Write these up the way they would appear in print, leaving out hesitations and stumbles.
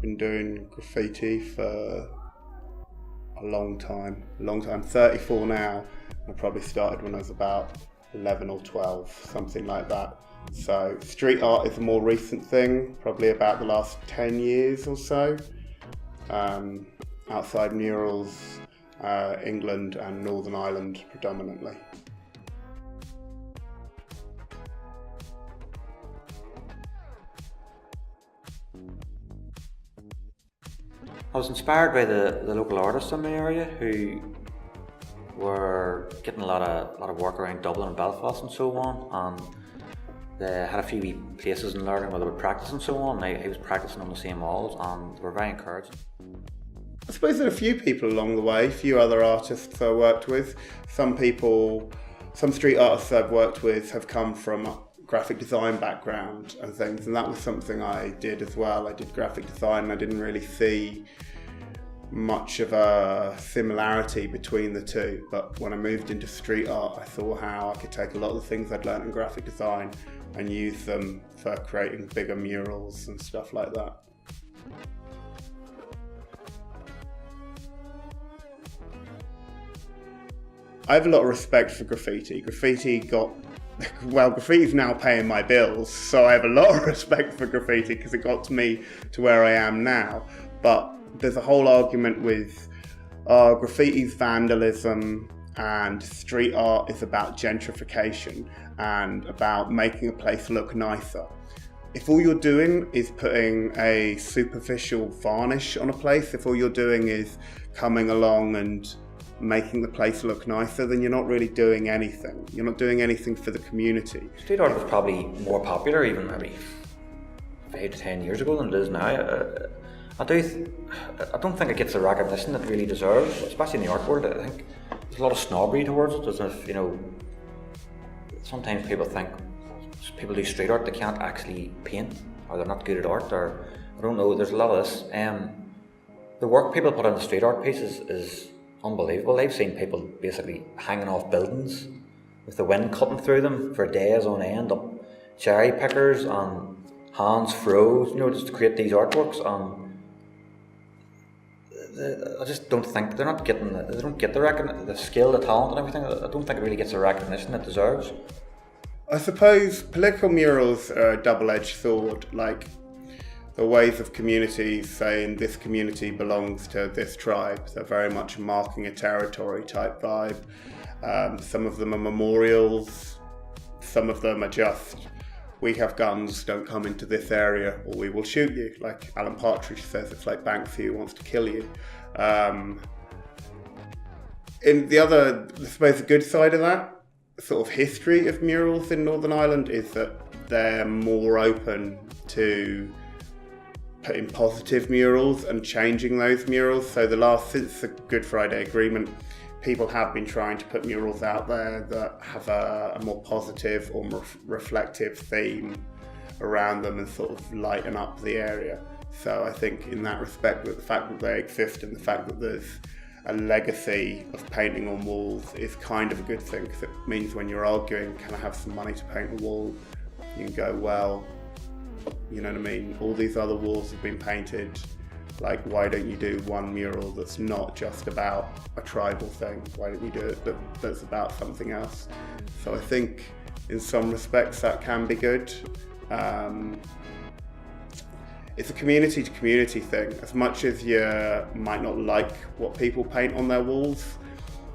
been doing graffiti for a long time. 34 now. I probably started when I was about 11 or 12, something like that. So street art is a more recent thing, probably about the last 10 years or so. Outside murals, England and Northern Ireland predominantly. I was inspired by the local artists in the area who were getting a lot of work around Dublin and Belfast and so on, and they had a few wee places in learning where they would practice and so on. I was practicing on the same walls and they were very encouraging. I suppose there are a few people along the way, a few other artists I worked with. Some street artists I've worked with have come from a graphic design background and things, and that was something I did as well. I did graphic design and I didn't really see much of a similarity between the two, but when I moved into street art I saw how I could take a lot of the things I'd learned in graphic design and use them for creating bigger murals and stuff like that. I have a lot of respect for graffiti. Graffiti's now paying my bills, so I have a lot of respect for graffiti because it got me to where I am now. But there's a whole argument with graffiti's vandalism and street art is about gentrification and about making a place look nicer. If all you're doing is putting a superficial varnish on a place, if all you're doing is coming along and making the place look nicer, then you're not really doing anything. You're not doing anything for the community. Street art was probably more popular even maybe 5 to 10 years ago than it is now. I don't think it gets the recognition it really deserves, especially in the art world. I think there's a lot of snobbery towards it, as if, sometimes people think people do street art, they can't actually paint, or they're not good at art, or I don't know, there's a lot of this. The work people put into street art pieces is unbelievable. I've seen people basically hanging off buildings with the wind cutting through them for days on end, up cherry pickers and hands froze, just to create these artworks. I just don't think they don't get the skill, the talent and everything. I don't think it really gets the recognition it deserves. I suppose political murals are a double-edged sword, like the ways of communities saying this community belongs to this tribe. They're very much marking a territory type vibe. Some of them are memorials, some of them are just, we have guns, don't come into this area or we will shoot you. Like Alan Partridge says, it's like Banksy who wants to kill you. In the other, I suppose the good side of that, sort of history of murals in Northern Ireland is that they're more open to putting positive murals and changing those murals. So since the Good Friday Agreement, people have been trying to put murals out there that have a more positive or more reflective theme around them and sort of lighten up the area. So I think in that respect, that the fact that they exist and the fact that there's a legacy of painting on walls is kind of a good thing, because it means when you're arguing, can I have some money to paint a wall? You can go, well, you know what I mean? All these other walls have been painted. Like, why don't you do one mural that's not just about a tribal thing? Why don't you do it that's about something else? So I think in some respects that can be good. It's a community to community thing. As much as you might not like what people paint on their walls,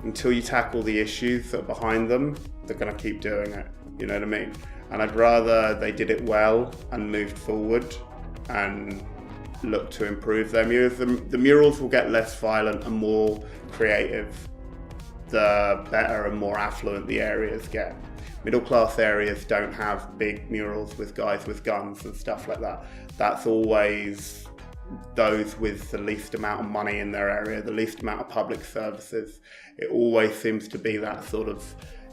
until you tackle the issues that are behind them, they're gonna keep doing it, you know what I mean? And I'd rather they did it well and moved forward and look to improve their murals. The murals will get less violent and more creative the better and more affluent the areas get. Middle class areas don't have big murals with guys with guns and stuff like that. That's always those with the least amount of money in their area, the least amount of public services. It always seems to be that sort of,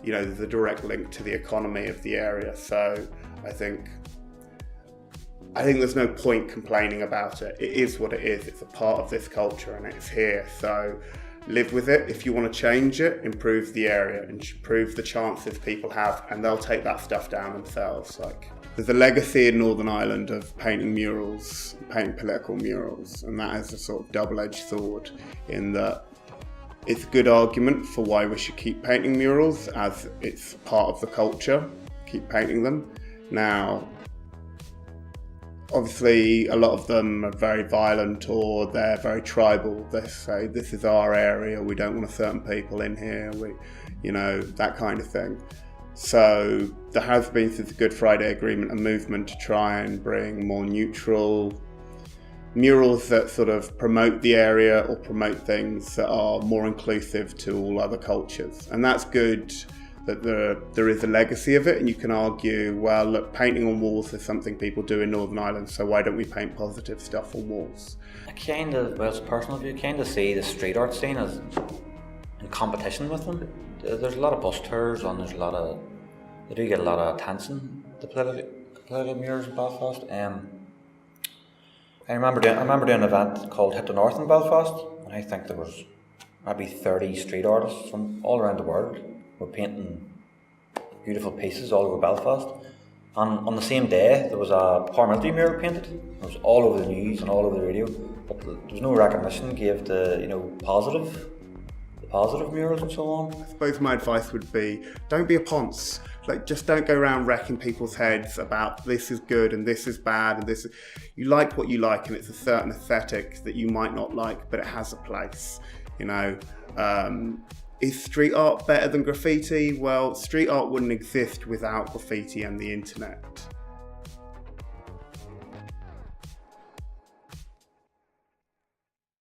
the direct link to the economy of the area. So I think there's no point complaining about it. It is what it is. It's a part of this culture and it's here. So live with it. If you want to change it, improve the area and improve the chances people have, and they'll take that stuff down themselves. Like, there's a legacy in Northern Ireland of painting murals, painting political murals, and that is a sort of double-edged sword in that it's a good argument for why we should keep painting murals as it's part of the culture, keep painting them. Now, obviously a lot of them are very violent or they're very tribal. They say, this is our area, we don't want certain people in here, that kind of thing. So there has been, since the Good Friday Agreement, a movement to try and bring more neutral murals that sort of promote the area or promote things that are more inclusive to all other cultures. And that's good that there is a legacy of it, and you can argue, well, look, painting on walls is something people do in Northern Ireland, so why don't we paint positive stuff on walls? I kind of, well, it's a personal view, kind of see the street art scene as in competition with them. There's a lot of bus tours and they do get a lot of attention, the political murals in Belfast. I remember doing an event called Hit the North in Belfast, and I think there was maybe 30 street artists from all around the world were painting beautiful pieces all over Belfast. And on the same day, there was a paramilitary mural painted. It was all over the news and all over the radio, but there was no recognition gave the positive murals and so on. I suppose my advice would be, don't be a ponce. Just don't go around wrecking people's heads about this is good and this is bad and this. You like what you like, and it's a certain aesthetic that you might not like, but it has a place. Is street art better than graffiti? Well, street art wouldn't exist without graffiti and the internet.